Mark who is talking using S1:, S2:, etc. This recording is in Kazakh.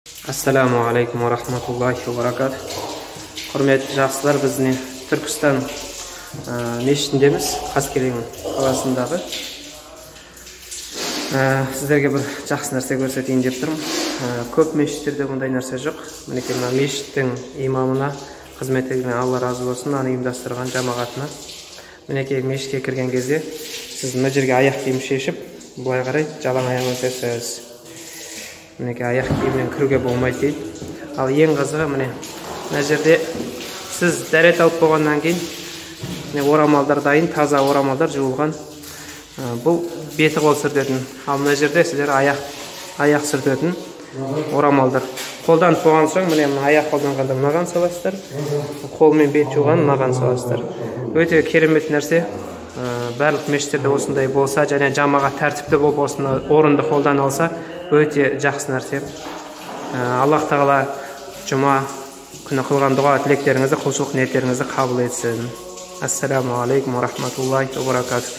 S1: Assalamu alaikum wa rahmatullahi wa barakatuh. Құрметті жақсылар, біздің Түркістан мешітіндеміз, Қаскелең қаласындағы. Сіздерге бір жақсы нәрсе көрсетейін деп тұрмын. Көп мешіттерде мұндай нәрсе жоқ. Мінекей мына мешіттің имамына, қызмет еткен Алла разы болсын, аны ұйымдастырған жамағатына. Мінекей мешітке кірген кезде сіз мына жерге аяқ киім шешіп, былай қарай жалаң аяғыңызбен кіресіз. Мінекей аяқ киіммен кіруге болмайды дейді. Ал ең қызығы міне мына жерде сіз дәрет алып болғаннан кейін орамалдар дайын, таза орамалдар жуылған. Бұл беті қол сүртетін. Ал мына жерде сіздер аяқ сүртетін орамалдар. Қолданып болған соң міне аяқ қолданғанда мынаған саласыздар, қолмен бет жуған мынаған саласыздар. Өте керемет нәрсе. Барлық мешіттерде осындай болса, және жамағат тәртіпті болып осыны орынды қолдана алса, өте жақсы нәрсе. Аллах тағала жұма күні қылған дұға тілектеріңізді, құлшылық ниеттеріңізді қабыл етсін. Ассаламу алейкум ва рахматуллахи ва баракатух.